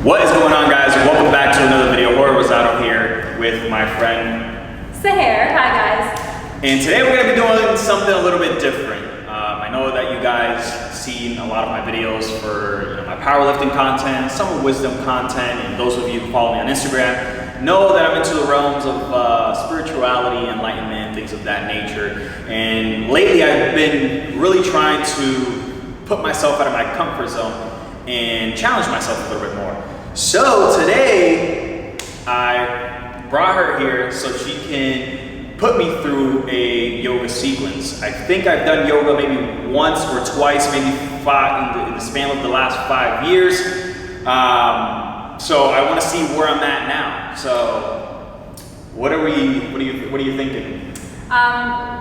What is going on, guys? Welcome back to another video. Wada here with my friend Seher. Hi guys. And today we're going to be doing something a little bit different. I know that you guys seen a lot of my videos for my powerlifting content, some wisdom content, and those of you who follow me on Instagram know that I'm into the realms of spirituality, enlightenment, things of that nature. And lately I've been really trying to put myself out of my comfort zone and challenge myself a little bit more. So today I brought her here so she can put me through a yoga sequence. I think I've done yoga maybe once or twice, maybe five in the span of the last 5 years. So I want to see where I'm at now. So what are you thinking?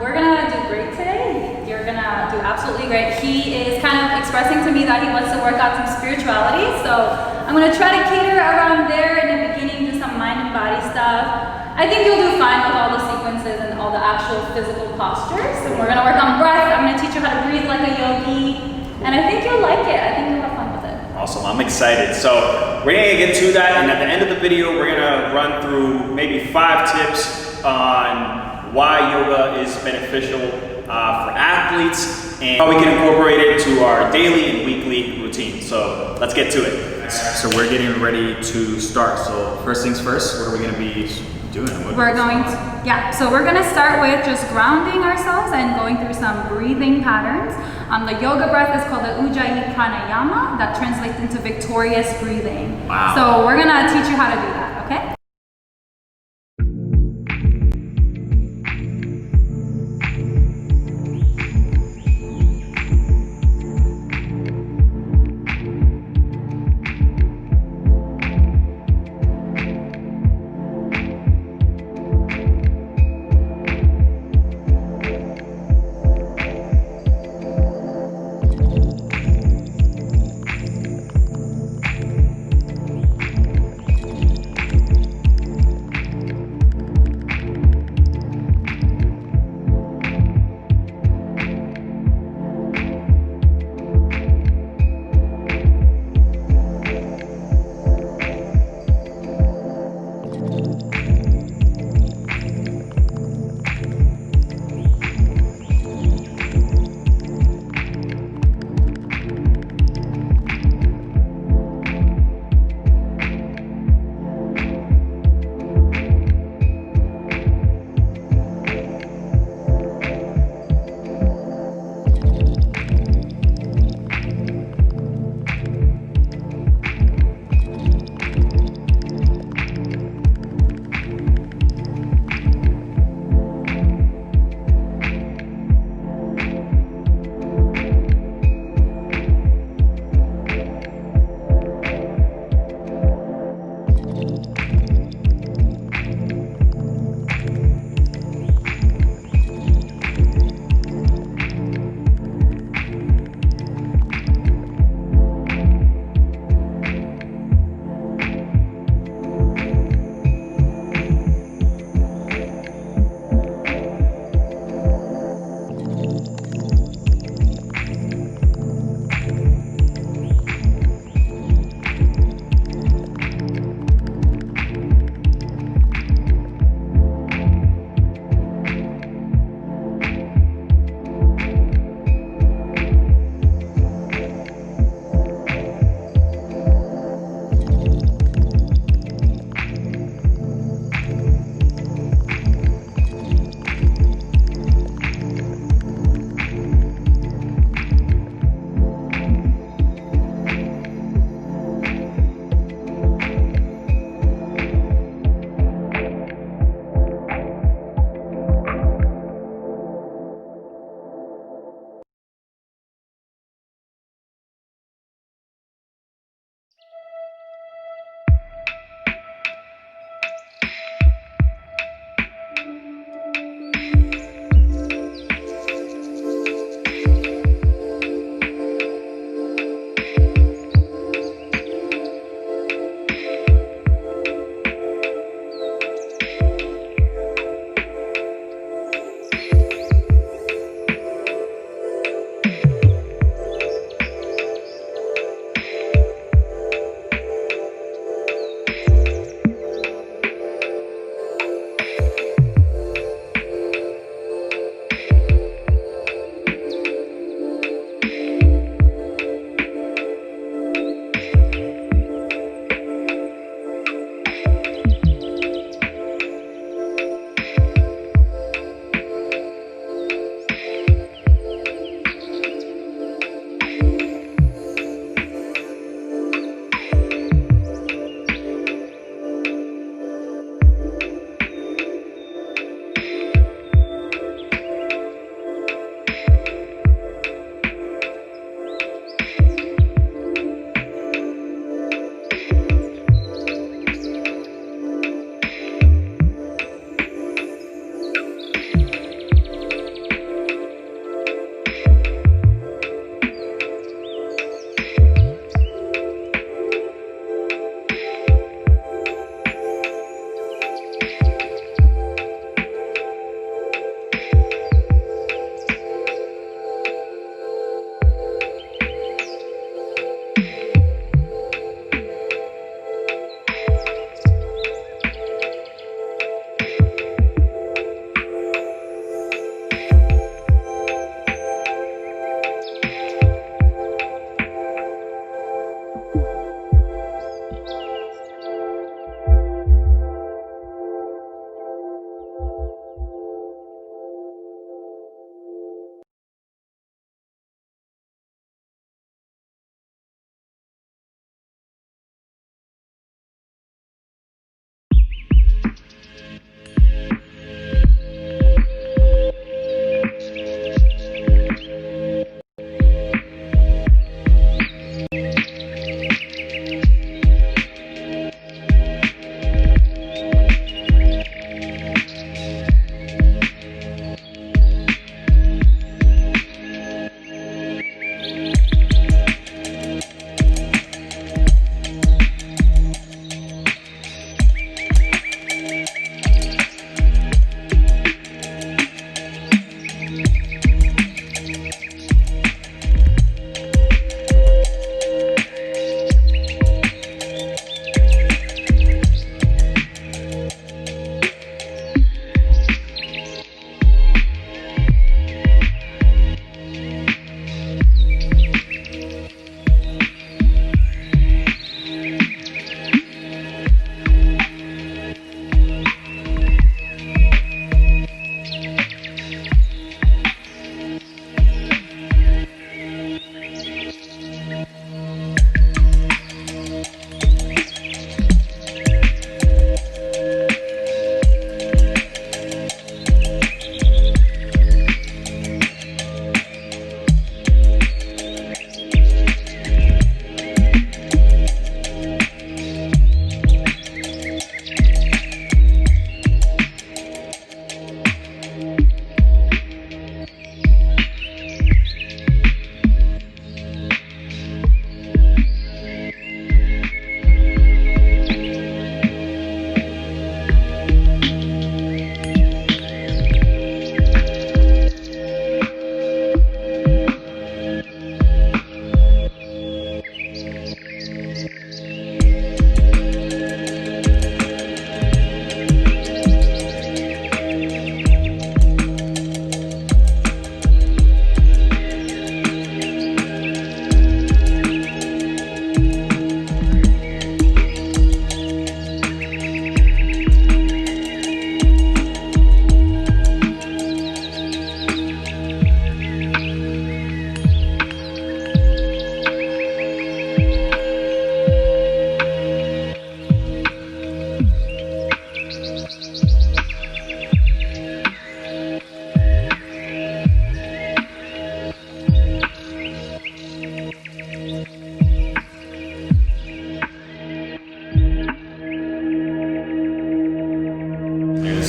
We're gonna do great today. You're gonna do absolutely great. He is kind of expressing to me that he wants to work out some spirituality, so I'm gonna try to cater around there in the beginning, do some mind and body stuff. I think you'll do fine with all the sequences and all the actual physical postures. So we're gonna work on breath. I'm gonna teach you how to breathe like a yogi, and I think you'll like it. I think you'll have fun with it. Awesome, I'm excited. So we're gonna get to that, and at the end of the video, we're gonna run through maybe 5 tips on why yoga is beneficial for athletes and how we can incorporate it to our daily and weekly routine. So let's get to it. So we're getting ready to start. So first things first, what are we going to be doing? We're going to start with just grounding ourselves and going through some breathing patterns. The yoga breath is called the Ujjayi Pranayama. That translates into victorious breathing. Wow. So we're going to teach you how to do that, okay?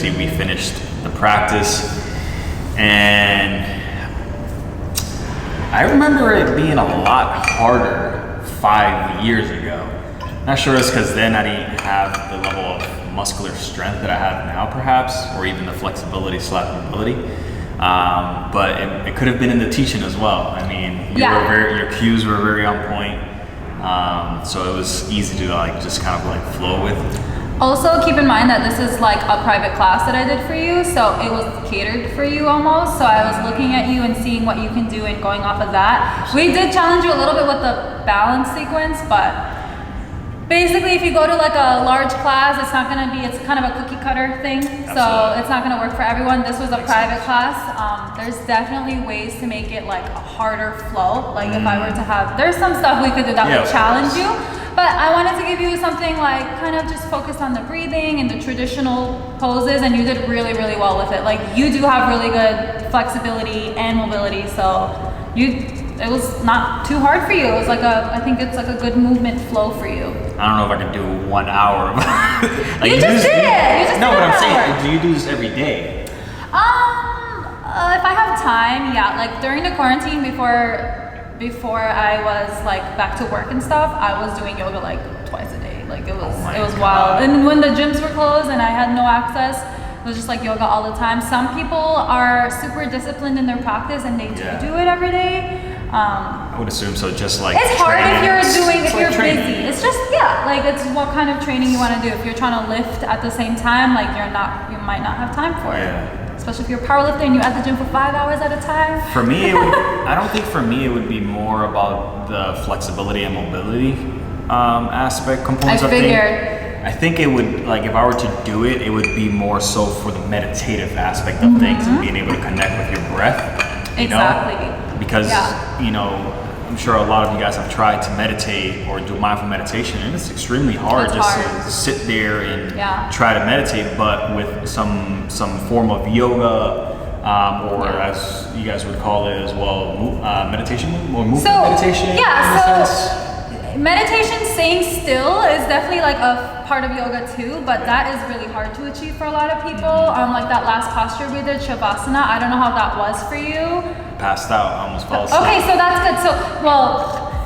see we finished the practice, and I remember it being a lot harder 5 years ago. Not sure it's because then I didn't have the level of muscular strength that I have now, perhaps, or even the flexibility / mobility. But it could have been in the teaching as well. I mean, your cues were very on point, so it was easy to like just kind of like flow with. Also, keep in mind that this is like a private class that I did for you, so it was catered for you almost. So I was looking at you and seeing what you can do and going off of that. We did challenge you a little bit with the balance sequence, but basically, if you go to like a large class, it's not gonna be, it's kind of a cookie cutter thing. Absolutely. So it's not gonna work for everyone. This was a private class. There's definitely ways to make it like a harder flow. Like if I were to have, there's some stuff we could do that would challenge you. But I wanted to give you something like kind of just focused on the breathing and the traditional poses, and you did really, really well with it. Like you do have really good flexibility and mobility, so it was not too hard for you. It was like I think it's like a good movement flow for you. I don't know if I can do 1 hour. Like you just did it. You just no, did what I'm an saying, hour. do you do this every day? If I have time, yeah. Like during the quarantine before I was like back to work and stuff, I was doing yoga like twice a day. Like it was wild. And when the gyms were closed and I had no access, it was just like yoga all the time. Some people are super disciplined in their practice and they do it every day. I would assume so. Just like it's hard if you're busy. Training. It's just like it's what kind of training you want to do. If you're trying to lift at the same time, like you might not have time for it. Especially if you're a powerlifter and you're at the gym for 5 hours at a time. For me, I don't think for me it would be more about the flexibility and mobility aspect components. I think it would, like if I were to do it, it would be more so for the meditative aspect of things and being able to connect with your breath. Exactly. Because I'm sure a lot of you guys have tried to meditate or do mindful meditation, and it's extremely hard to sit there and try to meditate, but with some form of yoga, or as you guys would call it as well, meditation or movement meditation. Meditation, staying still is definitely like a part of yoga too, but that is really hard to achieve for a lot of people. Like that last posture we did, Shavasana, I don't know how that was for you. Passed out, almost fell asleep. Okay, so that's good.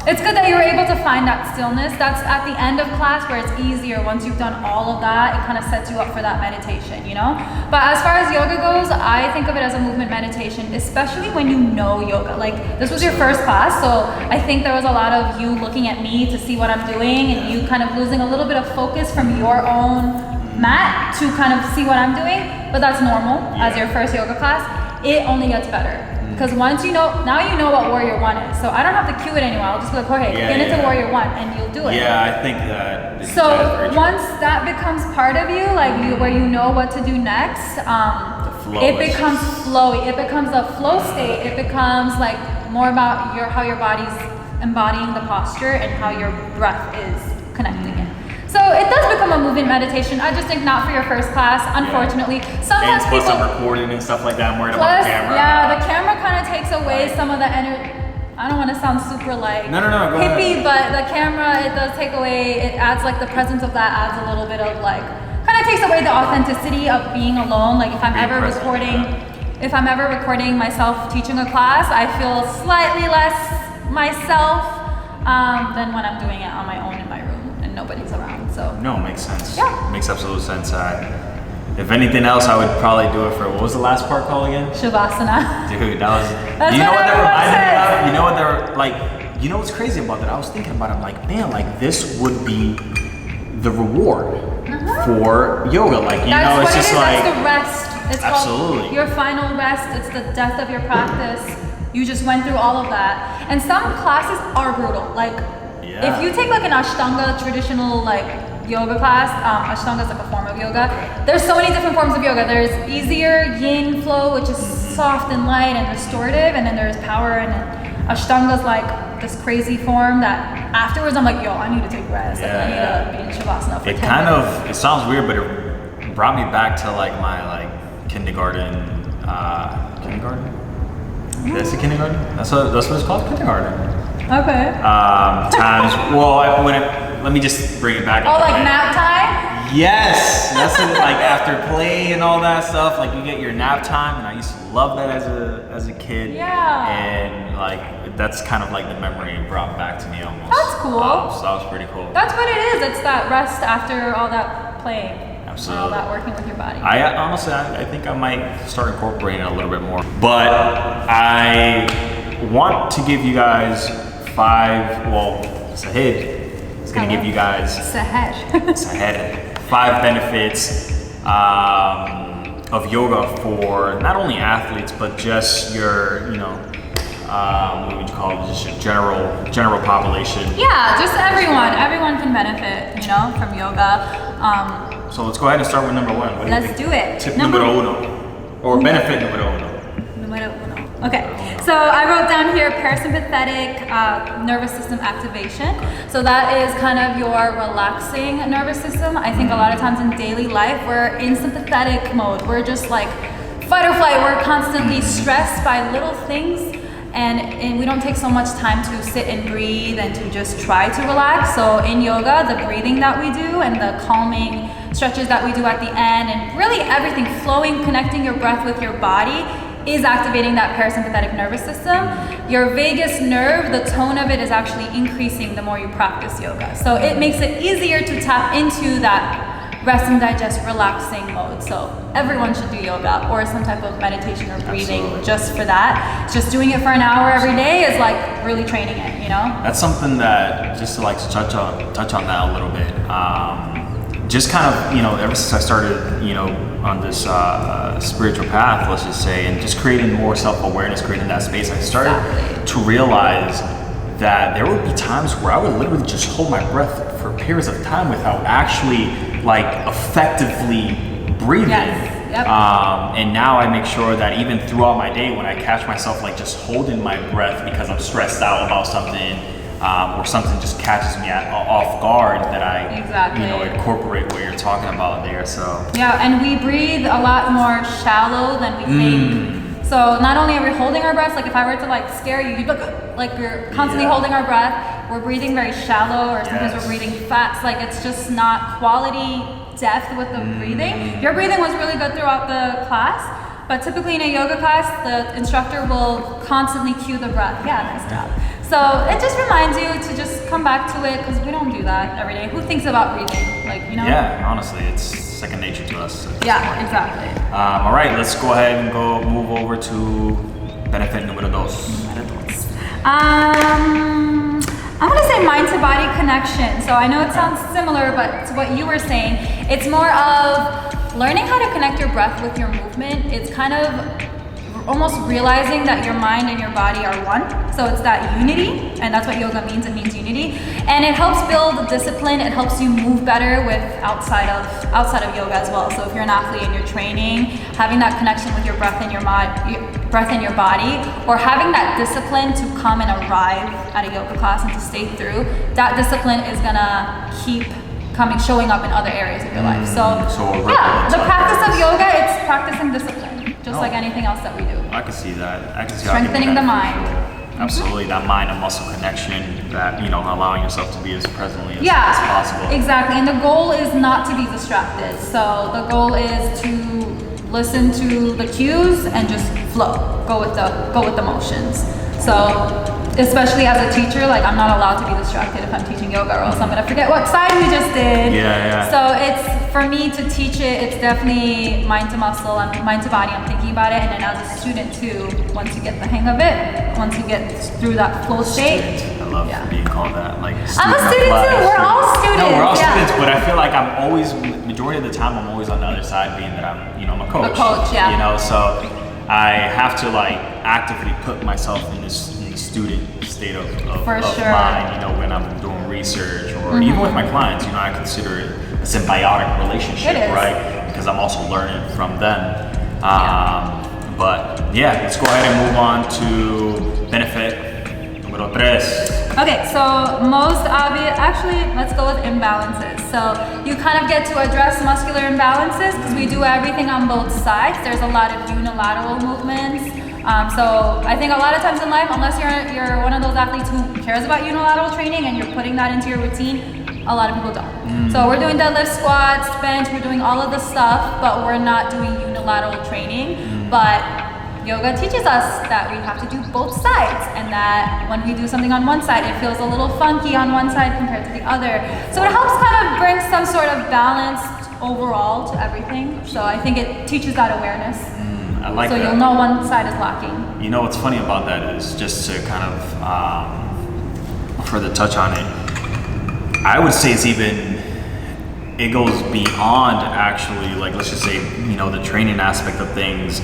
It's good that you were able to find that stillness. That's at the end of class where it's easier. Once you've done all of that, it kind of sets you up for that meditation, you know? But as far as yoga goes, I think of it as a movement meditation, especially when you know yoga. Like, this was your first class, so I think there was a lot of you looking at me to see what I'm doing and you kind of losing a little bit of focus from your own mat to kind of see what I'm doing. But that's normal as your first yoga class. It only gets better. Because once now you know what Warrior 1 is. So I don't have to cue it anymore. I'll just be like, Jorge, get into Warrior 1 and you'll do it. Yeah, I think that. So once that becomes part of you, like where you know what to do next, it becomes flowy. It becomes a flow state. It becomes like more about how your body's embodying the posture and how your breath is connecting it. So it does become a movement meditation. I just think not for your first class, unfortunately. Sometimes and plus I'm recording and stuff like that. I'm worried about the camera. Yeah, the camera kind of takes away some of the energy. I don't want to sound super like go hippie, ahead. But the camera, it does take away, it adds like the presence of that adds a little bit of like, kind of takes away the authenticity of being alone. Like if I'm ever recording myself teaching a class, I feel slightly less myself than when I'm doing it on my own in my room. Nobody's around, so. No, makes sense. Yeah. Makes absolute sense. If anything else, I would probably do it for, what was the last part called again? Shavasana. Dude, that was, That's you know what that reminded me of? says. You know what they're, like, you know what's crazy about that? I was thinking about it, I'm like, man, like this would be the reward for yoga. Like, you know, it's just like. That's the rest. It's absolutely. called your final rest. It's the death of your practice. You just went through all of that. And some classes are brutal. Like, if you take like an Ashtanga traditional like yoga class, Ashtanga is like a form of yoga. There's so many different forms of yoga. There's easier yin flow, which is soft and light and restorative, and then there's power, and then Ashtanga's like this crazy form that afterwards I'm like, yo, I need to take rest. Like, I need to be in Shavasana for 10 minutes. It sounds weird, but it brought me back to like my like kindergarten. That's the kindergarten? That's what it's called, kindergarten. Okay. Times. Well, let me just bring it back. Oh, like nap time? Yes, that's it. Like after play and all that stuff, like you get your nap time, and I used to love that as a kid. Yeah. And like that's kind of like the memory it brought back to me almost. That's cool. So that was pretty cool. That's what it is. It's that rest after all that playing. Absolutely. All that working with your body. I honestly, I think I might start incorporating it a little bit more. But I want to give you guys Seher is going to give you guys Seher 5 benefits of yoga for not only athletes, but just your, what would you call it, just your general population. Yeah, just everyone. Everyone can benefit, from yoga. So let's go ahead and start with number 1. Let's do it. Tip numero uno, or benefit numero uno. Numero uno. Okay, so I wrote down here parasympathetic nervous system activation. So that is kind of your relaxing nervous system. I think a lot of times in daily life, we're in sympathetic mode. We're just like fight or flight. We're constantly stressed by little things. And we don't take so much time to sit and breathe and to just try to relax. So in yoga, the breathing that we do and the calming stretches that we do at the end, and really everything flowing, connecting your breath with your body, is activating that parasympathetic nervous system. Your vagus nerve, the tone of it is actually increasing the more you practice yoga. So it makes it easier to tap into that rest and digest, relaxing mode. So everyone should do yoga or some type of meditation or breathing. Absolutely. Just for that. Just doing it for an hour every day is like really training it, That's something that, just to like touch on that a little bit. Just kind of, ever since I started, on this spiritual path, let's just say, and just creating more self-awareness, creating that space, I started to realize that there would be times where I would literally just hold my breath for periods of time without actually like effectively breathing. Yes. Yep. And now I make sure that even throughout my day, when I catch myself like just holding my breath because I'm stressed out about something, or something just catches me off guard, that I incorporate what you're talking about there. So yeah, and we breathe a lot more shallow than we think. So not only are we holding our breath, like if I were to like scare you, you'd look like we're constantly holding our breath. We're breathing very shallow, or sometimes we're breathing fast. Like it's just not quality depth with the breathing. Your breathing was really good throughout the class, but typically in a yoga class, the instructor will constantly cue the breath. Yeah, nice job. So it just reminds you to just come back to it, because we don't do that every day. Who thinks about breathing? Yeah, honestly, it's second nature to us. Yeah, exactly. All right, let's go ahead and move over to benefit numero 2. I'm gonna say mind to body connection. So I know it sounds similar, but to what you were saying, it's more of learning how to connect your breath with your movement. It's kind of almost realizing that your mind and your body are one. So it's that unity, and that's what yoga means. It means unity, and it helps build discipline. It helps you move better with outside of yoga as well. So if you're an athlete and you're training, having that connection with your breath and your body, or having that discipline to come and arrive at a yoga class and to stay through, that discipline is gonna keep showing up in other areas of your life. So yeah, the practice of yoga, it's practicing discipline. Just like anything else that we do. I can see that. I can see strengthening the mind. Absolutely, that mind and muscle connection, that allowing yourself to be as presently as possible. Exactly. And the goal is not to be distracted. So the goal is to listen to the cues and just flow. Go with the motions. So especially as a teacher, like I'm not allowed to be distracted if I'm teaching yoga, or else I'm gonna forget what side we just did. Yeah. So it's, for me to teach it, it's definitely mind to muscle and mind to body. I'm thinking about it, and then as a student too, once you get the hang of it, once you get through that flow state. I love being called that. Like I'm a student too. We're all students. No, we're all students, but I feel like I'm always, majority of the time, I'm always on the other side, being that I'm a coach. A coach, yeah. So I have to like actively put myself in this student state of mind, when I'm doing research, or even with my clients, I consider it a symbiotic relationship, right? Because I'm also learning from them. But yeah, let's go ahead and move on to benefit numero 3. Okay, so most obvious, actually, let's go with imbalances. So you kind of get to address muscular imbalances, because we do everything on both sides. There's a lot of unilateral movements. So I think a lot of times in life, unless you're one of those athletes who cares about unilateral training and you're putting that into your routine, a lot of people don't. So we're doing deadlift, squats, bench, we're doing all of the stuff, but we're not doing unilateral training. But yoga teaches us that we have to do both sides, and that when we do something on one side, it feels a little funky on one side compared to the other. So it helps kind of bring some sort of balance overall to everything. So I think it teaches that awareness. I like so that. You'll know one side is lacking. You know what's funny about that is, just to kind of further touch on it, I would say it goes beyond actually, like, let's just say, the training aspect of things,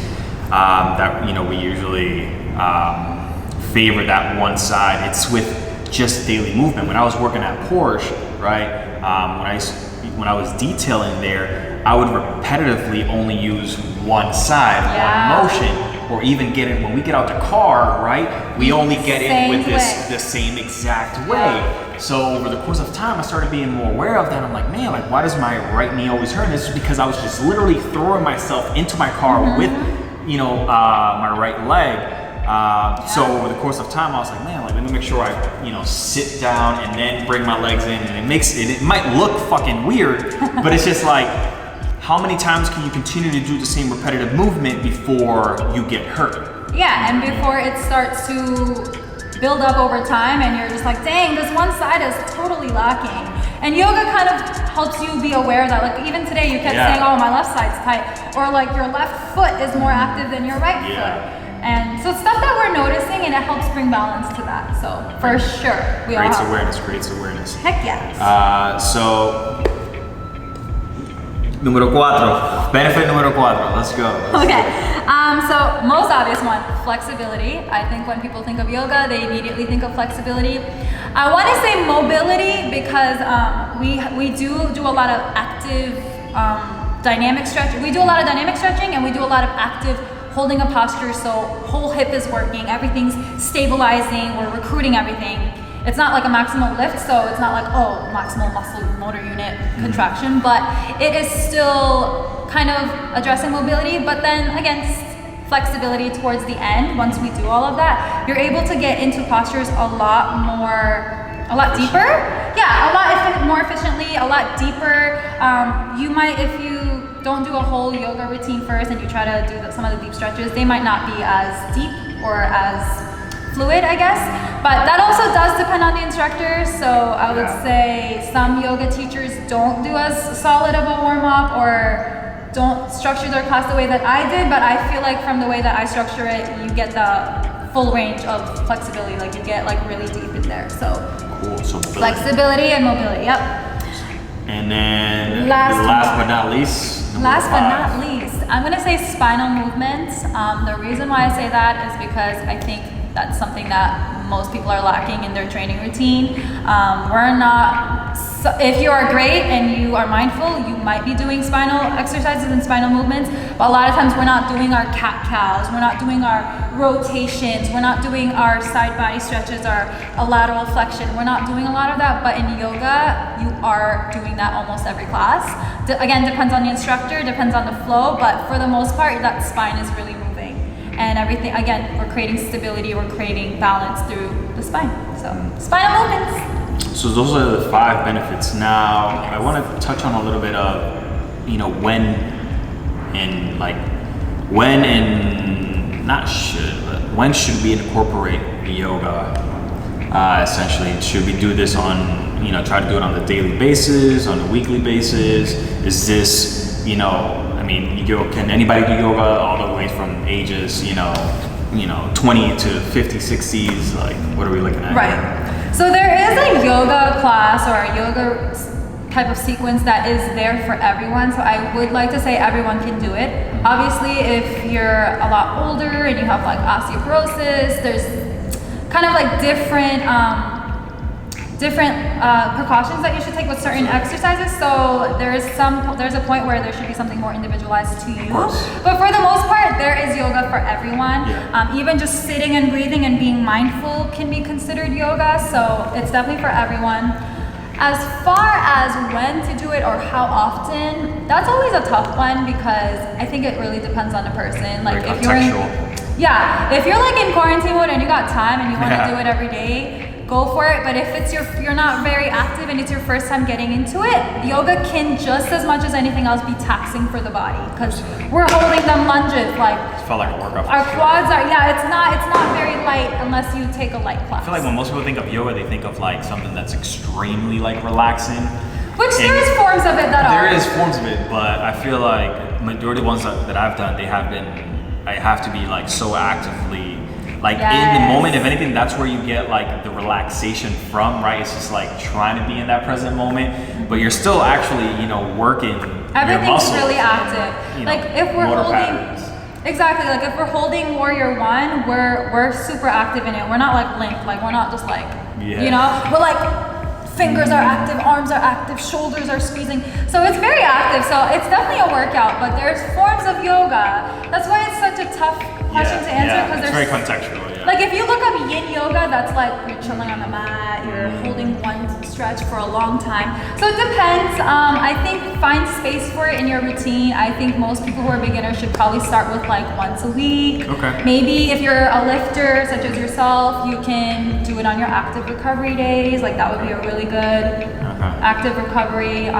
that, we usually favor that one side. It's with just daily movement. When I was working at Porsche, right, when I was detailing there, I would repetitively only use one side, one motion, or even when we get out the car, right, we only get in with the same exact way. So over the course of time, I started being more aware of that. I'm like, man, like, why does my right knee always hurt? And this is because I was just literally throwing myself into my car with, my right leg. So over the course of time, I was like, man, like, let me make sure I, sit down and then bring my legs in, and it might look fucking weird, but it's just like, how many times can you continue to do the same repetitive movement before you get hurt? Yeah, and before it starts to build up over time, and you're just like, dang, this one side is totally lacking. And yoga kind of helps you be aware that, like, even today you kept saying, oh, my left side's tight, or like your left foot is more active than your right foot. And so it's stuff that we're noticing, and it helps bring balance to that. So for sure, creates awareness. Heck yes. So número 4, benefit número 4. Let's go. So most obvious one, flexibility. I think when people think of yoga, they immediately think of flexibility. I want to say mobility because we do a lot of active dynamic stretching. We do a lot of dynamic stretching, and we do a lot of active holding a posture, so whole hip is working, everything's stabilizing, we're recruiting everything. It's not like a maximal lift, so it's not like, oh, maximal muscle motor unit contraction, but it is still kind of addressing mobility, but then again, flexibility towards the end. Once we do all of that, you're able to get into postures a lot deeper. Yeah, a lot more efficiently, a lot deeper. You might, if you don't do a whole yoga routine first and you try to do some of the deep stretches, they might not be as deep or as fluid, I guess. But that also does depend on the instructor. So I would say some yoga teachers don't do as solid of a warm-up or don't structure their class the way that I did, but I feel like from the way that I structure it, you get the full range of flexibility, like you get like really deep in there. So cool. So flexibility and mobility, yep. And then last but not least, I'm gonna say spinal movements. The reason why I say that is because I think that's something that most people are lacking in their training routine. If you are great and you are mindful, you might be doing spinal exercises and spinal movements, but a lot of times we're not doing our cat-cows, we're not doing our rotations, we're not doing our side body stretches, our lateral flexion, we're not doing a lot of that, but in yoga, you are doing that almost every class. Again, depends on the instructor, depends on the flow, but for the most part, that spine is really moving. And everything, again, we're creating stability, we're creating balance through the spine. So, spinal movements. So those are the 5 benefits. Now, I want to touch on a little bit of, when should we incorporate yoga? Essentially, should we do this on, try to do it on the daily basis, on a weekly basis? Is this, can anybody do yoga all the way from ages, 20 to 50, 60s? Like, what are we looking at? Right. So there is a yoga class or a yoga type of sequence that is there for everyone. So I would like to say everyone can do it. Obviously, if you're a lot older and you have like osteoporosis, there's kind of like different precautions that you should take with certain exercises. So there's a point where there should be something more individualized to you. But for the most part, there is yoga for everyone. Yeah. Even just sitting and breathing and being mindful can be considered yoga. So it's definitely for everyone. As far as when to do it or how often, that's always a tough one because I think it really depends on the person. Like if you're in quarantine mode and you got time and you want to do it every day, go for it. But if you're not very active and it's your first time getting into it, yoga can just as much as anything else be taxing for the body, because we're holding them lunges like. It felt like a workout. Our quads are, yeah, it's not very light unless you take a light class. I feel like when most people think of yoga, they think of like something that's extremely like relaxing. Which there is forms of it that are. There is forms of it, but I feel like majority of the ones that I've done, I have to be like so actively, like in the moment. If anything, that's where you get like the relaxation from, right? It's just like trying to be in that present moment, but you're still actually, working. Everything's really active. Like if we're holding, exactly, like if we're holding Warrior One, we're super active in it. We're not like limp, like we're not just like, we're like, fingers are active, arms are active, shoulders are squeezing. So it's very active. So it's definitely a workout, but there's forms of yoga. That's why it's such a tough question to answer, because it's very contextual. Yeah. Like if you look up yin yoga, that's like you're chilling on the mat, you're holding one stretch for a long time. So it depends. I think find space for it in your routine. I think most people who are beginners should probably start with like once a week. Okay. Maybe if you're a lifter such as yourself, you can do it on your active recovery days. Like that would be a really good active recovery.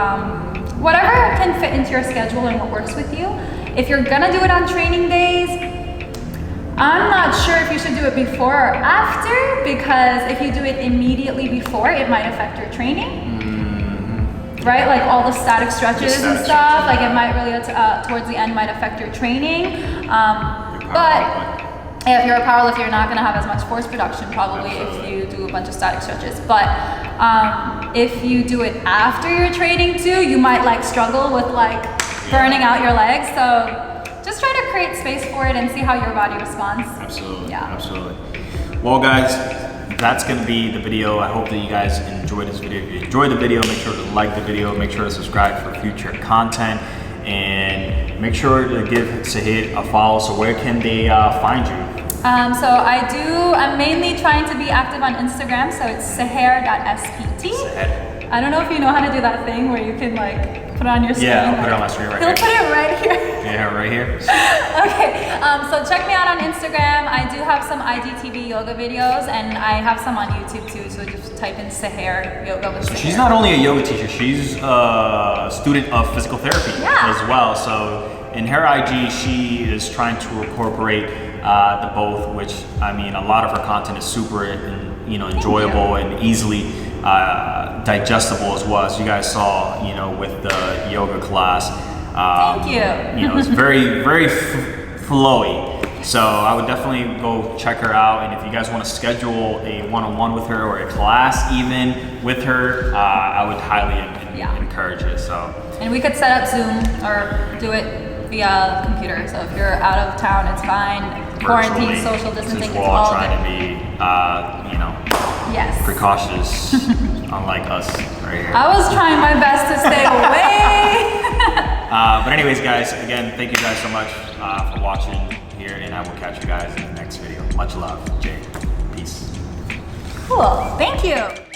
Whatever can fit into your schedule and what works with you. If you're gonna do it on training days, I'm not sure if you should do it before or after, because if you do it immediately before, it might affect your training. Right? Like all the static stretches and stuff, like it might really, towards the end, might affect your training. But if you're a powerlifter, you're not gonna have as much force production probably if you do a bunch of static stretches. But if you do it after your training too, you might like struggle with like burning out your legs. So just try to create space for it and see how your body responds. Absolutely. Yeah. Absolutely. Well, guys, that's going to be the video. I hope that you guys enjoyed this video. If you enjoyed the video, make sure to like the video, make sure to subscribe for future content, and make sure to give Seher a follow. So where can they find you? So I'm mainly trying to be active on Instagram, so it's seher.spt. Seher. I don't know if you know how to do that thing where you can like put it on your screen. Yeah, I'll put it on my screen right here. He'll put it right here. Yeah, right here. Okay, so check me out on Instagram. I do have some IGTV yoga videos, and I have some on YouTube too, so just type in Seher yoga with Seher. She's not only a yoga teacher, she's a student of physical therapy as well. So in her IG, she is trying to incorporate the both, which I mean, a lot of her content is super enjoyable and easily digestible as well, as you guys saw, with the yoga class. Thank you. It's very, very flowy. So I would definitely go check her out. And if you guys want to schedule a one-on-one with her or a class even with her, I would highly encourage it. So. And we could set up Zoom or do it via computer. So if you're out of town, it's fine. Quarantine, social distancing, it's all trying to be, precautious, unlike us right here. I was trying my best to stay away. But anyways, guys, again, thank you guys so much for watching here, and I will catch you guys in the next video. Much love, Jay. Peace. Cool. Thank you.